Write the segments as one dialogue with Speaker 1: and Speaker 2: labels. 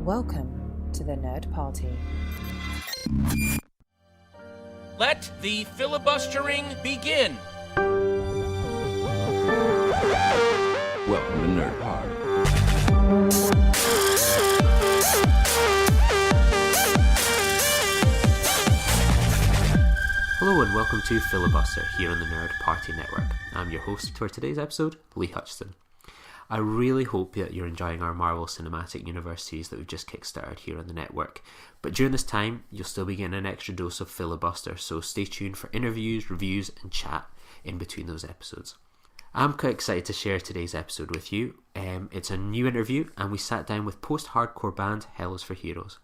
Speaker 1: Welcome to the Nerd Party.
Speaker 2: Let the filibustering begin.
Speaker 3: Welcome to Nerd Party.
Speaker 4: Hello and welcome to Filibuster here on the Nerd Party Network. I'm your host for today's episode, Lee Hutchison. I really hope that you're enjoying our Marvel Cinematic Universe series that we've just kickstarted here on the network. But during this time, you'll still be getting an extra dose of filibuster, so stay tuned for interviews, reviews and chat in between those episodes. I'm quite excited to share today's episode with you. It's a new interview and we sat down with post-hardcore band Hell is for Heroes.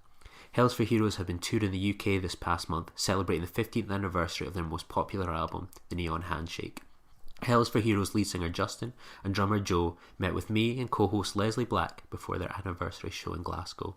Speaker 4: Hell is for Heroes have been toured in the UK this past month, celebrating the 15th anniversary of their most popular album, the Neon Handshake. Hell is for Heroes lead singer Justin and drummer Joe met with me and co-host Lesley Black before their anniversary show in Glasgow.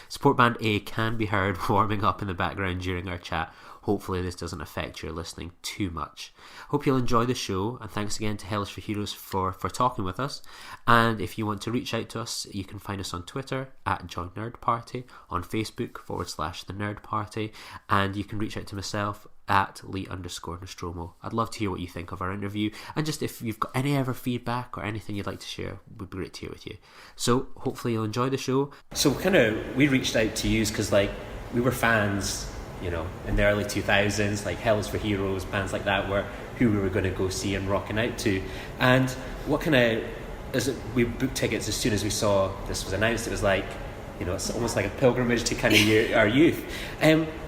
Speaker 4: Support band A can be heard warming up in the background during our chat. Hopefully this doesn't affect your listening too much. Hope you'll enjoy the show, and thanks again to Hell is for Heroes for talking with us. And if you want to reach out to us, you can find us on Twitter at Join Nerd Party, on Facebook /The Nerd Party, and you can reach out to myself at Lee_Nostromo. I'd love to hear what you think of our interview, and just if you've got any other feedback or anything you'd like to share, it would be great to hear with you. So hopefully you'll enjoy the show. So we reached out to you because we were fans, you know, in the early 2000s, like Hell is for Heroes, bands like that were who we were going to go see and rocking out to. And we booked tickets as soon as we saw this was announced. It was like, you know, it's almost like a pilgrimage to kind of our youth.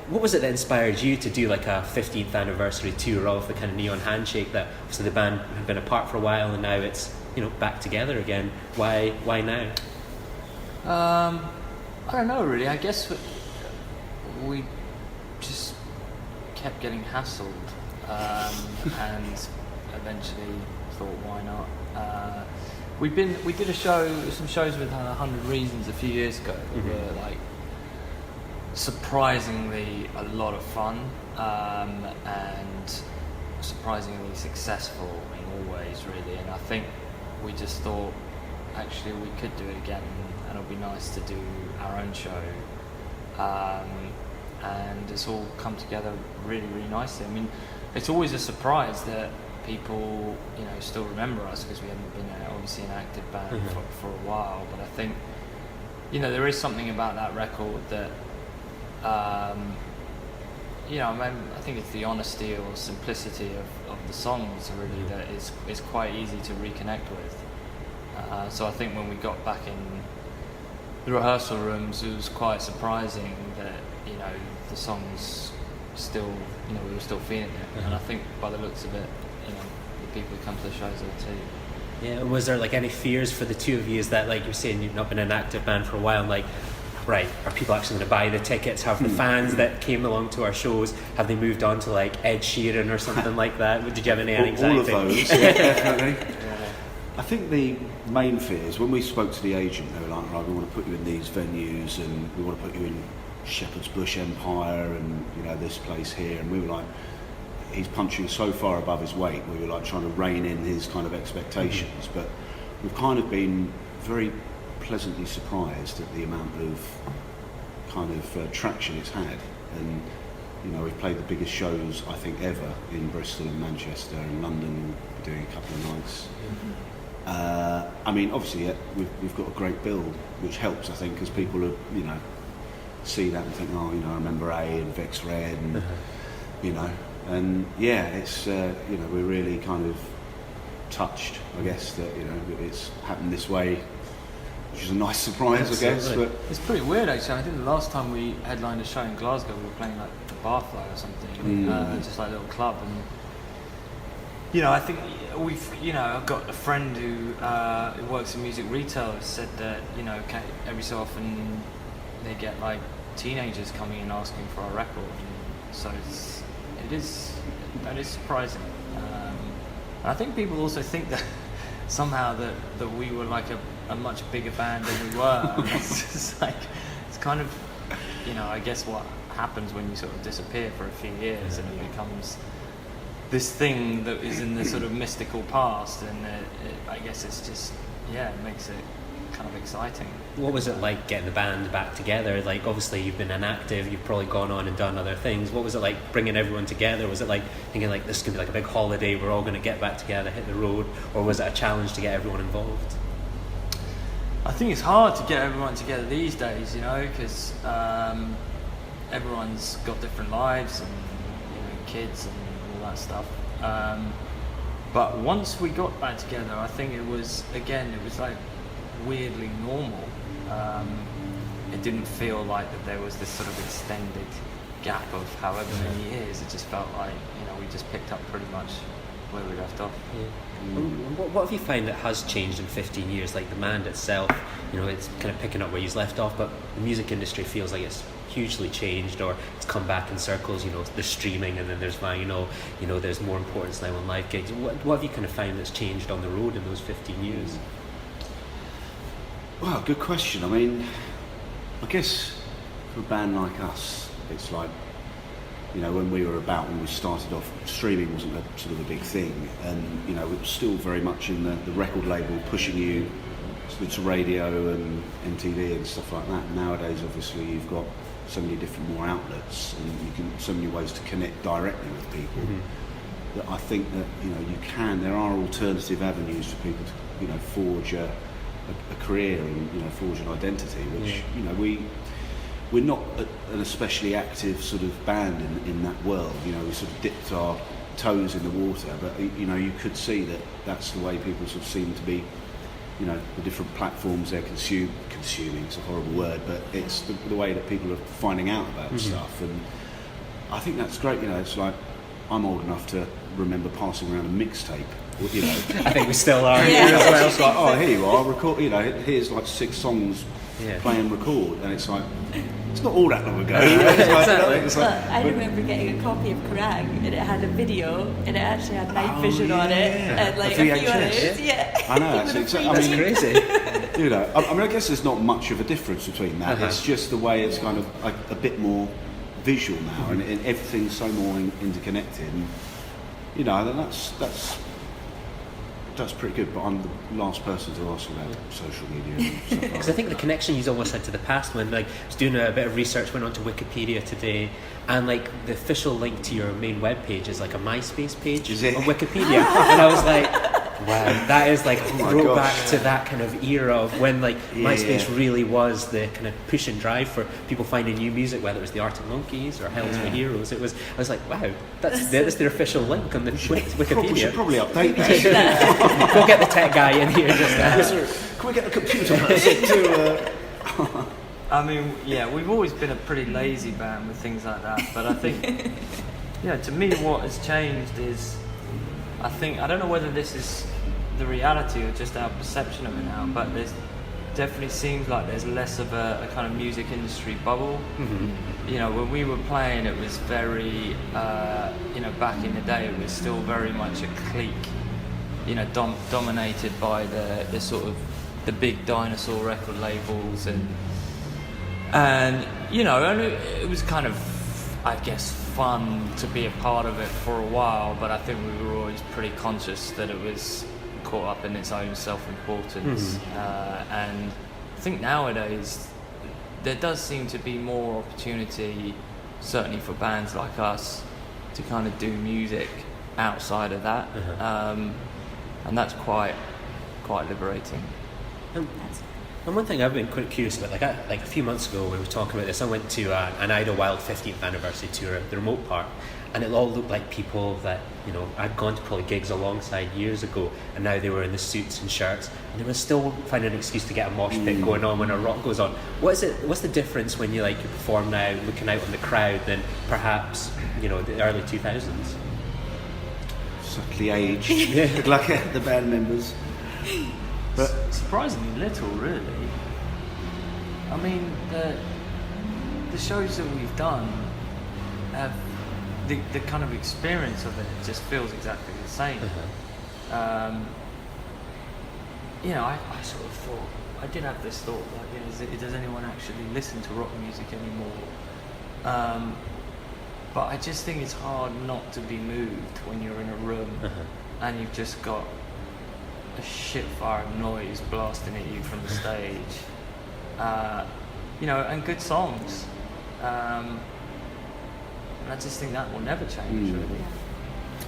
Speaker 4: What was it that inspired you to do like a 15th anniversary tour of the kind of Neon Handshake that obviously the band had been apart for a while and now it's, you know, back together again? Why now?
Speaker 5: I don't know really. I guess we just kept getting hassled and eventually thought, why not? We did some shows with 100 Reasons a few years ago that were like surprisingly a lot of fun and surprisingly successful in all ways really, and I think we just thought actually we could do it again and it would be nice to do our own show, and it's all come together really, really nicely. I mean, it's always a surprise that people, you know, still remember us because we haven't been obviously an active band for a while, but I think, you know, there is something about that record that you know, I think it's the honesty or simplicity of the songs really that is quite easy to reconnect with. So I think when we got back in the rehearsal rooms, it was quite surprising that, you know, the songs still, you know, we were still feeling it. And I think by the looks of it, you know, the people who come to the shows are too.
Speaker 4: Yeah, and was there like any fears for the two of you? Is that, like you're saying, you've not been an active band for a while, and like, right, are people actually going to buy the tickets? Have the fans that came along to our shows, have they moved on to like Ed Sheeran or something like that? Did you have any anxiety?
Speaker 3: All of those, yeah, definitely. I think the main fears, when we spoke to the agent, they were like, right, we want to put you in these venues and we want to put you in Shepherd's Bush Empire and, you know, this place here, and we were like, he's punching so far above his weight. We were like trying to rein in his kind of expectations, but we've kind of been very pleasantly surprised at the amount of kind of traction it's had. And, you know, we've played the biggest shows I think ever in Bristol and Manchester and London. We're doing a couple of nights. I mean, obviously we've got a great bill, which helps, I think, because people are, you know, see that and think, oh, you know, I remember A and Vex Red and you know, and yeah, it's you know, we're really kind of touched, I guess, that, you know, it's happened this way, which is a nice surprise, I guess. But
Speaker 5: it's pretty weird actually. I think the last time we headlined a show in Glasgow, we were playing like the Barfly or something, just like a little club, and you know, I think I've got a friend who works in music retail who said that, you know, every so often they get like teenagers coming in asking for a record, and so that is surprising. I think people also think that somehow that we were like a much bigger band than we were. And it's just like, it's kind of, you know, I guess what happens when you sort of disappear for a few years and it becomes this thing that is in the sort of mystical past, and I guess it's just, yeah, it makes it kind of exciting.
Speaker 4: What was it like getting the band back together? Like, obviously you've been inactive, you've probably gone on and done other things. What was it like bringing everyone together? Was it like thinking like this could be like a big holiday, we're all going to get back together, hit the road, or was it a challenge to get everyone involved?
Speaker 5: I think it's hard to get everyone together these days, you know, because everyone's got different lives and, you know, kids and all that stuff. But once we got back together, I think it was like weirdly normal. It didn't feel like that there was this sort of extended gap of however many years. It just felt like, you know, we just picked up pretty much where we left off.
Speaker 4: What have you found that has changed in 15 years? Like the band itself, you know, it's kind of picking up where you left off, but the music industry feels like it's hugely changed, or it's come back in circles. You know, there's streaming, and then there's vinyl. You know, there's more importance now on live gigs. What have you kind of found that's changed on the road in those 15 years?
Speaker 3: Well, good question. I mean, I guess for a band like us, it's like, you know, when we started off, streaming wasn't a sort of a big thing, and, you know, it was still very much in the record label pushing you to radio and MTV and stuff like that. Nowadays, obviously, you've got so many different more outlets, and so many ways to connect directly with people. That I think that, you know, there are alternative avenues for people to, you know, forge a career and, you know, forge an identity, which, you know, we're not an especially active sort of band in that world. You know, we sort of dipped our toes in the water, but, you know, you could see that that's the way people sort of seem to be, you know, the different platforms they're consuming, it's a horrible word, but it's the way that people are finding out about stuff. And I think that's great. You know, it's like, I'm old enough to remember passing around a mixtape, you know.
Speaker 4: I think we still are.
Speaker 3: It's like, oh, here you are, record, you know, here's like 6 songs, play and record, and it's like, it's not all that long ago.
Speaker 6: I remember getting a copy of Kerrang, and it had a video, and it actually had night vision on it, and like a few others.
Speaker 3: I know, that's
Speaker 4: crazy.
Speaker 3: You know, I mean, I guess there's not much of a difference between that. It's just the way it's kind of like a bit more visual now, and everything's so more interconnected. And, you know, that's pretty good, but I'm the last person to ask about social media and stuff like that.
Speaker 4: Because I think the connection you've almost had to the past, when like I was doing a bit of research, went onto Wikipedia today, and like the official link to your main webpage is like a MySpace page on Wikipedia, and I was like, wow, that is like back to that kind of era of when like MySpace really was the kind of push and drive for people finding new music, whether it was the Arctic Monkeys or Hell's for Heroes. I was like, wow, that's their official link on the Wikipedia.
Speaker 3: We should probably update that.
Speaker 4: We'll get the tech guy in here just now.
Speaker 3: Can we get the computer person to...
Speaker 5: I mean, yeah, we've always been a pretty lazy band with things like that, but I think, yeah, to me what has changed is, I don't know whether this is the reality or just our perception of it now, but there's definitely seems like there's less of a kind of music industry bubble. You know, when we were playing, it was very, you know, back in the day, it was still very much a clique, you know, dominated by the sort of the big dinosaur record labels, and you know, and it was kind of, I guess, fun to be a part of it for a while, but I think we were always pretty conscious that it was caught up in its own self-importance. And I think nowadays there does seem to be more opportunity, certainly for bands like us, to kind of do music outside of that, and that's quite liberating.
Speaker 4: And one thing I've been quite curious about, like a few months ago when we were talking about this, I went to an Idlewild 15th anniversary tour at the remote part, and it all looked like people that, you know, I'd gone to probably gigs alongside years ago, and now they were in the suits and shirts, and they were still finding an excuse to get a mosh pit going on when a rock goes on. What's the difference when you perform now, looking out on the crowd, than perhaps, you know, the early 2000s?
Speaker 3: Subtly aged. Good luck the band members.
Speaker 5: But surprisingly little, really. I mean, the shows that we've done have the kind of experience of it just feels exactly the same. You know, I sort of thought, I did have this thought, like, you know, does anyone actually listen to rock music anymore? But I just think it's hard not to be moved when you're in a room and you've just got a shit fire of noise blasting at you from the stage, you know, and good songs. And I just think that will never change, really.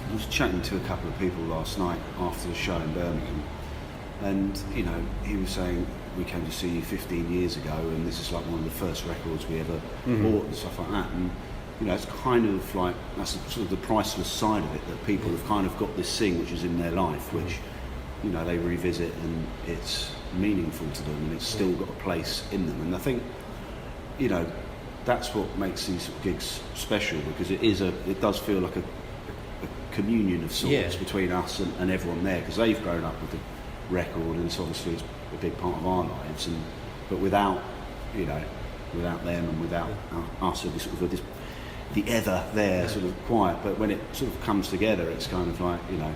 Speaker 3: I was chatting to a couple of people last night after the show in Birmingham, and you know, he was saying, we came to see you 15 years ago, and this is like one of the first records we ever bought and stuff like that. And you know, it's kind of like, that's sort of the priceless side of it, that people have kind of got this thing which is in their life, which, you know, they revisit and it's meaningful to them, and it's still got a place in them. And I think, you know, that's what makes these sort of gigs special, because it does feel like a communion of sorts between us and everyone there, because they've grown up with the record, and it's obviously a big part of our lives. But without, you know, without them and without us, the ether there, sort of quiet. But when it sort of comes together, it's kind of like, you know,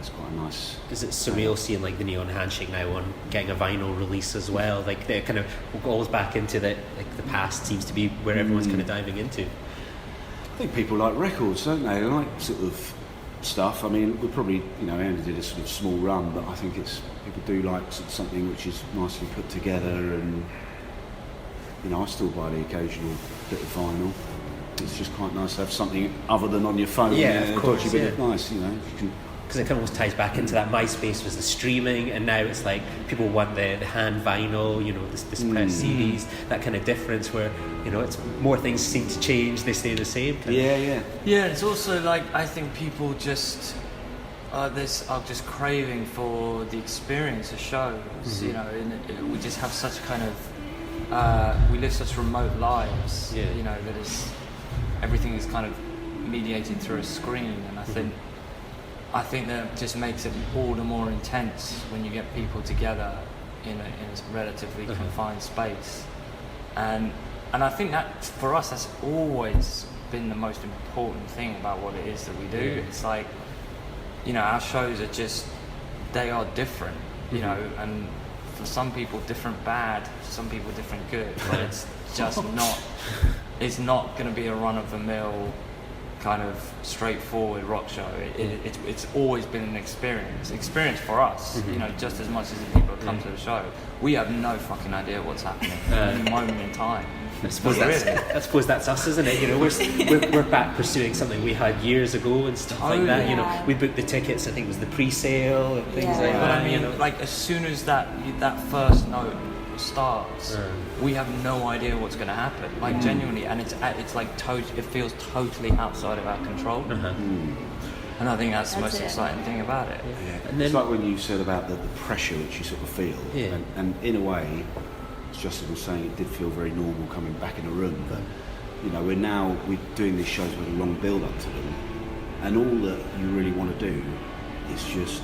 Speaker 3: it's quite a nice.
Speaker 4: Is it surreal seeing like the Neon Handshake now on getting a vinyl release as well? Like they're kind of goes back into the past seems to be where everyone's kind of diving into.
Speaker 3: I think people like records, don't they? They like sort of stuff. I mean, we probably, you know, only did a sort of small run, but I think people do like sort of something which is nicely put together, and you know, I still buy the occasional bit of vinyl. It's just quite nice to have something other than on your phone.
Speaker 4: Yeah, of course.
Speaker 3: It's nice, you know.
Speaker 4: Because it kind of almost ties back into that MySpace was the streaming, and now it's like people want the hand vinyl, you know, this press CDs, that kind of difference where, you know, it's more things seem to change, they stay the same.
Speaker 5: Yeah, it's also like, I think people just are just craving for the experience of shows, you know, and we just have such kind of, we live such remote lives, you know, that everything is kind of mediated through a screen, and I think that just makes it all the more intense when you get people together in a relatively confined space, and I think that for us that's always been the most important thing about what it is that we do. It's like, you know, our shows are just, they are different, you know, and for some people different bad, for some people different good, but it's just not, it's not going to be a run-of-the-mill kind of straightforward rock show. It's always been an experience for us, you know, just as much as the people that come to the show. We have no fucking idea what's happening at any moment in time.
Speaker 4: I suppose that's us, isn't it? You know, we're back pursuing something we had years ago and stuff like that. You know, we booked the tickets. I think it was the pre-sale and things like that.
Speaker 5: But I mean, you know, like as soon as that first note starts, we have no idea what's going to happen. Like genuinely, and it's like it feels totally outside of our control. And I think that's the most exciting thing about it.
Speaker 3: And then, it's like when you said about the pressure which you sort of feel, and in a way, as Justin was saying, it did feel very normal coming back in a room. But you know, we're doing these shows with a long build up to them, and all that you really want to do is just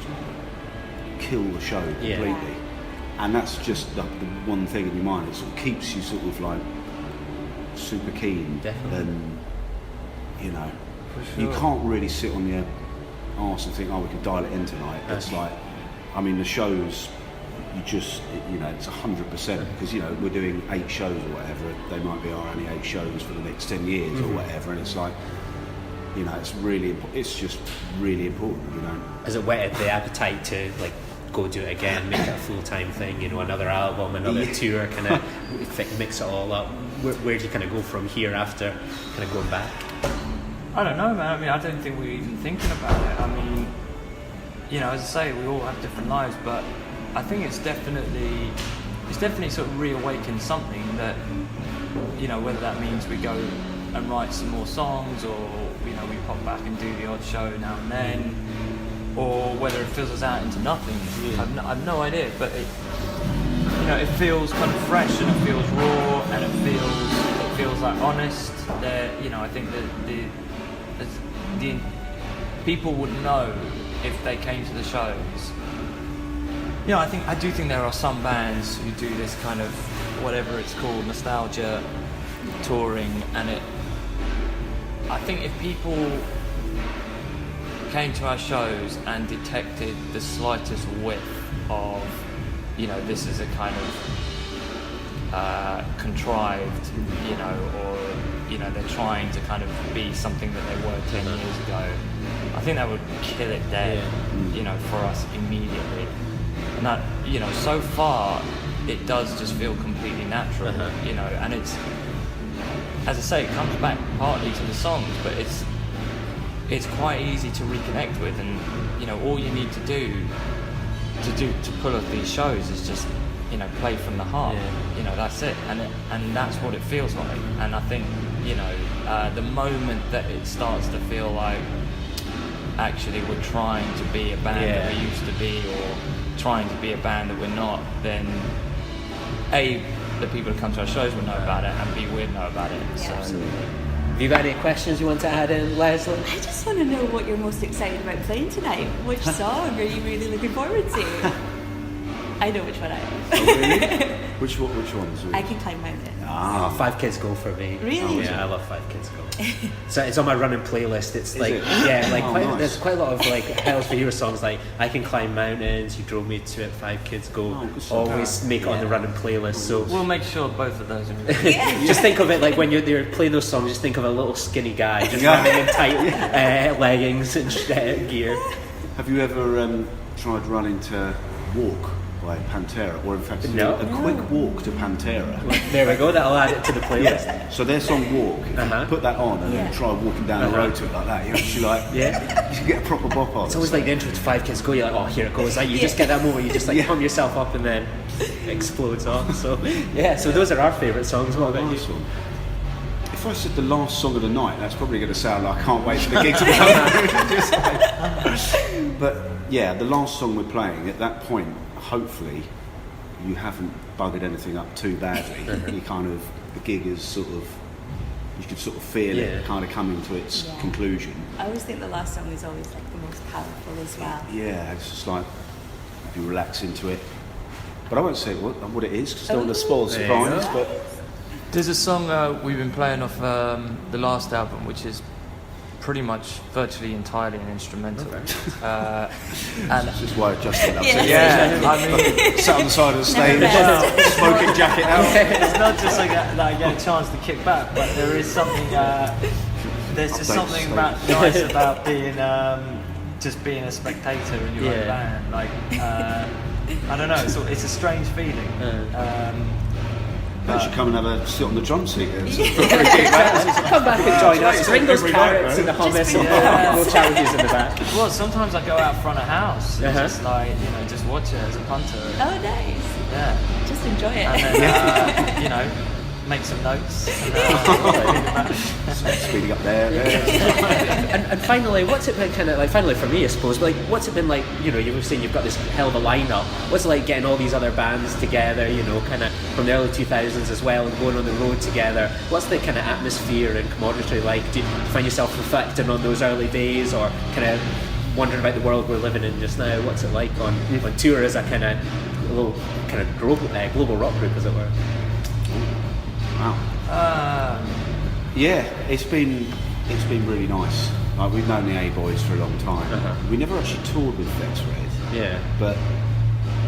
Speaker 3: kill the show completely. And that's just the one thing in your mind. It sort of keeps you sort of like super keen.
Speaker 4: Definitely.
Speaker 3: And you know, you can't really sit on your arse and think, oh, we can dial it in tonight. It's like, I mean, the shows, you know, it's 100%, because, you know, we're doing 8 shows or whatever. They might be only 8 shows for the next 10 years or whatever, and it's like, you know, it's just really important, you know.
Speaker 4: Has it whetted the appetite to like go do it again, make it a full-time thing, you know, another album, another tour, kind of mix it all up? Where do you kind of go from here after kind of going back?
Speaker 5: I don't know, man. I mean, I don't think we're even thinking about it. I mean, you know, as I say, we all have different lives, but I think it's definitely sort of reawakened something that, you know, whether that means we go and write some more songs, or, you know, we pop back and do the odd show now and then, or whether it fills us out into nothing. I've no idea, but it, you know, it feels kind of fresh, and it feels raw, and it feels like honest. You know, I think that the people would know if they came to the shows. You know, I do think there are some bands who do this kind of, whatever it's called, nostalgia touring, and I think if people came to our shows and detected the slightest whiff of, you know, this is a kind of contrived, you know, or, you know, they're trying to kind of be something that they were 10 years ago, I think that would kill it dead, you know, for us immediately. And that, you know, so far it does just feel completely natural, you know, and it's, as I say, it comes back partly to the songs, but it's quite easy to reconnect with, and you know, all you need to do to pull off these shows is just, you know, play from the heart. You know, that's it, and that's what it feels like. And I think, you know, the moment that it starts to feel like actually we're trying to be a band that we used to be, or trying to be a band that we're not, then A, the people who come to our shows will know about it, and B, we'd know about it.
Speaker 6: Yeah,
Speaker 5: so.
Speaker 6: absolutely.
Speaker 4: Have you got any questions you want to add in, Lesley?
Speaker 6: I just want to know what you're most excited about playing tonight. Which song are you really looking forward to? I know which one I am.
Speaker 3: Oh, really? Which ones?
Speaker 6: I Can Climb Mountains.
Speaker 4: Ah, 5 Kids Go for me.
Speaker 6: Really?
Speaker 4: Oh, yeah, I love 5 Kids Go. So it's on my running playlist. It's like,
Speaker 3: Nice.
Speaker 4: There's quite a lot of like Hell's for Heroes songs, like I Can Climb Mountains, You Drove Me to It, 5 Kids Go. Always make it on the running playlist. So
Speaker 5: We'll make sure both of those are in.
Speaker 4: just think of it like when you're playing those songs, just think of a little skinny guy just running in tight leggings and gear.
Speaker 3: Have you ever tried running to Walk by Pantera, or in fact
Speaker 4: No.
Speaker 3: a quick walk to Pantera?
Speaker 4: There we go, that'll add it to the playlist.
Speaker 3: So their song Walk, if you put that on and then try walking down the road to it like that, you actually you can get a proper bop on.
Speaker 4: It's always like the intro to 5 Kids Go, you're like, oh, here it goes. Like, you just get that moment, you just like pump yourself up and then explodes on. So so those are our favourite songs. What about you?
Speaker 3: One. If I said the last song of the night, that's probably going to sound like I can't wait for the gig to be over. But yeah, the last song we're playing, at that point, hopefully you haven't buggered anything up too badly. You kind of, the gig is sort of, you can sort of feel it kind of coming to its conclusion.
Speaker 6: I always think the last song is always like the most powerful as well.
Speaker 3: Yeah, it's just like you relax into it. But I won't say what it is because I don't want to spoil the surprise. But
Speaker 5: There's a song we've been playing off the last album, which is pretty much virtually entirely an instrumental. And
Speaker 3: this is why Justin loves it.
Speaker 5: I mean,
Speaker 3: Sat on the side of the stage, smoking jacket out.
Speaker 5: it's not just like that I get a chance to kick back, but there is something. There's just something nice about being just being a spectator in your own band. Like I don't know, it's a strange feeling.
Speaker 3: You should come and have a sit on the drum seat.
Speaker 4: Come back and join us. Bring those carrots and the hummus and more challenges in the back.
Speaker 5: Well, sometimes I go out front of house and just like, you know, just watch it as a punter.
Speaker 6: Oh, nice.
Speaker 5: Yeah.
Speaker 6: Just enjoy it.
Speaker 5: And then, you know, make some notes. And,
Speaker 3: Speeding up there.
Speaker 4: And finally, what's it been kind of like? Finally, for me, I suppose. But like, what's it been like? You know, you were saying you've got this hell of a lineup. What's it like getting all these other bands together? You know, kind of from the early 2000s as well, and going on the road together. What's the kind of atmosphere and camaraderie like? Do you find yourself reflecting on those early days, or kind of wondering about the world we're living in just now? What's it like on tour as a kind of little kind of global rock group, as it were?
Speaker 3: Wow. Yeah, it's been really nice. Like, we've known the A-Boys for a long time. We never actually toured with Flex Red.
Speaker 4: Yeah.
Speaker 3: But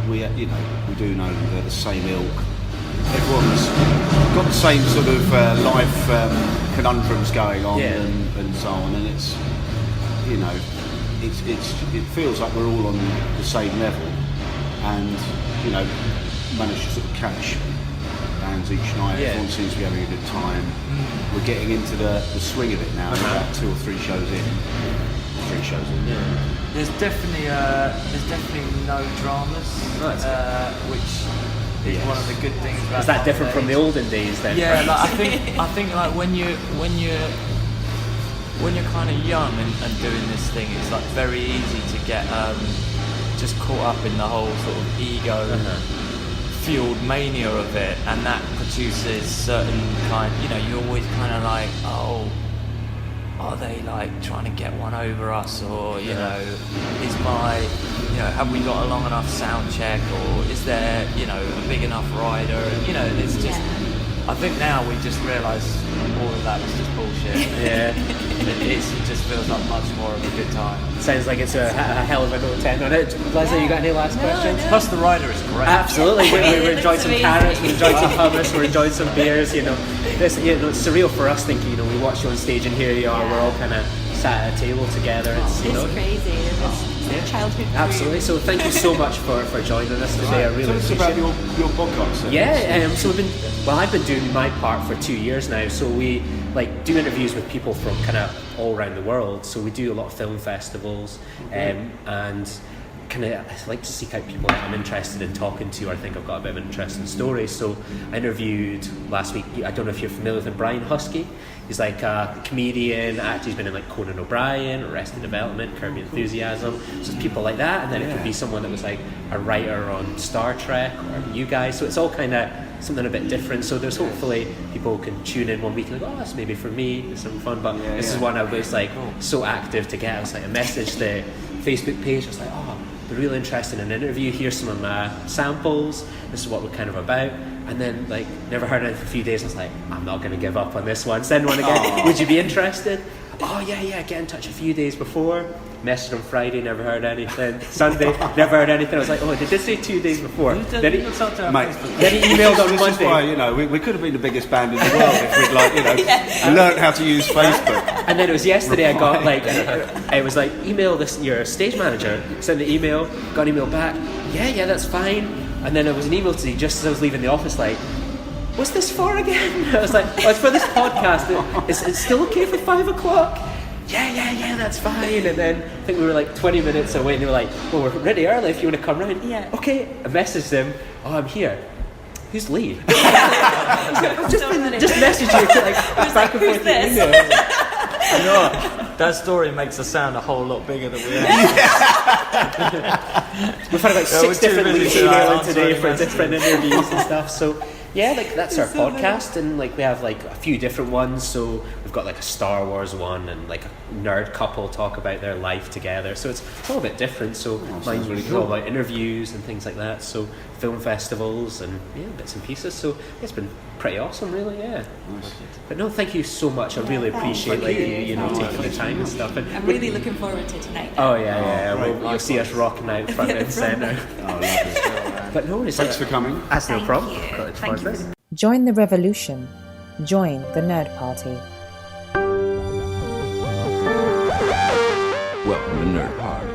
Speaker 3: we do know they're the same ilk. Everyone's got the same sort of life conundrums going on and so on, and it's, you know, it feels like we're all on the same level, and, you know, manage to sort of catch bands each night. Everyone seems to be having a good time. We're getting into the swing of it now. We're about 2 or 3 shows in. 3 shows in.
Speaker 5: There's definitely no dramas, which is one of the good things about.
Speaker 4: Is that different from the olden days then?
Speaker 5: Yeah, like, I think like when you're kind of young and doing this thing, it's like very easy to get just caught up in the whole sort of ego fueled mania of it, and that produces certain kind, you know, you're always kind of like, oh, are they like trying to get one over us, or you know, is my, you know, have we got a long enough sound check, or is there, you know, a big enough rider, and you know, it's just, I think now we just realise all of that is just bullshit. It just feels like much more of a good time.
Speaker 4: Sounds like it's a hell of a note 10 on it. Lesley, you got any last questions?
Speaker 5: No. Plus the rider is great.
Speaker 4: Absolutely, we're enjoying some carrots, we're enjoying some hummus, we're enjoying some beers. You know, it's surreal for us thinking, you know, we watch you on stage and here you are. We're all kind of sat at a table together. It's
Speaker 6: crazy. It's childhood.
Speaker 4: Absolutely. So thank you so much for joining us today. I really
Speaker 3: Tell us
Speaker 4: appreciate
Speaker 3: about your podcast.
Speaker 4: Yeah, so I've been doing my part for 2 years now. So we do interviews with people from kind of all around the world. So we do a lot of film festivals, and kind of I like to seek out people that I'm interested in talking to, or I think I've got a bit of an interesting story. So I interviewed last week, I don't know if you're familiar with him, Brian Husky. He's like a comedian, actor. He's been in like Conan O'Brien, Arrested Development, Curb Your Enthusiasm. So it's people like that, and then it could be someone that was like a writer on Star Trek or you guys. So it's all kind of something a bit different. So there's hopefully people can tune in 1 week and go, oh, that's maybe for me. It's something fun. But this is one I was like so active to get. I was like, I messaged the Facebook page. I was like, oh, they're really interested in an interview. Here's some of my samples. This is what we're kind of about. And then never heard anything for a few days. I was like, I'm not going to give up on this one. Send one again. Would you be interested? Oh yeah. Get in touch a few days before. Messaged on Friday. Never heard anything. Sunday. Never heard anything. I was like, oh, did this say 2 days before? Then he emailed on Monday.
Speaker 3: This is why we could have been the biggest band in the world if we'd learned how to use Facebook.
Speaker 4: And then it was yesterday. I got I was like, email this your stage manager. Send the email. Got an email back. Yeah, that's fine. And then it was an email to me just as I was leaving the office, like, what's this for again? I was like, oh, it's for this podcast. Is it still okay for 5 o'clock? Yeah, that's fine. And then I think we were like 20 minutes away, and they were like, well, we're ready early if you want to come round.
Speaker 6: Yeah.
Speaker 4: Okay. I messaged them, oh, I'm here. Who's Lee? I've just messaged you back and forth in email.
Speaker 5: You know what? That story makes us sound a whole lot bigger than we are.
Speaker 4: We've had about 6 different leads emailing today for different interviews and stuff. So that's our podcast, and we have a few different ones. So we've got a Star Wars one, and a nerd couple talk about their life together. So it's all a bit different. So mine's really cool about interviews and things like that. So film festivals and bits and pieces. So it's been pretty awesome, really. Yeah.
Speaker 3: Nice.
Speaker 4: But no, thank you so much. I really appreciate you taking the time and stuff. And
Speaker 6: I'm really looking forward to tonight.
Speaker 4: Oh yeah. You'll see us rocking out front and centre.
Speaker 3: Oh, lovely.
Speaker 4: But no,
Speaker 3: thanks for coming.
Speaker 4: That's no problem.
Speaker 6: Thank you.
Speaker 1: Join the revolution. Join the Nerd Party.
Speaker 7: Welcome to Nerd Party.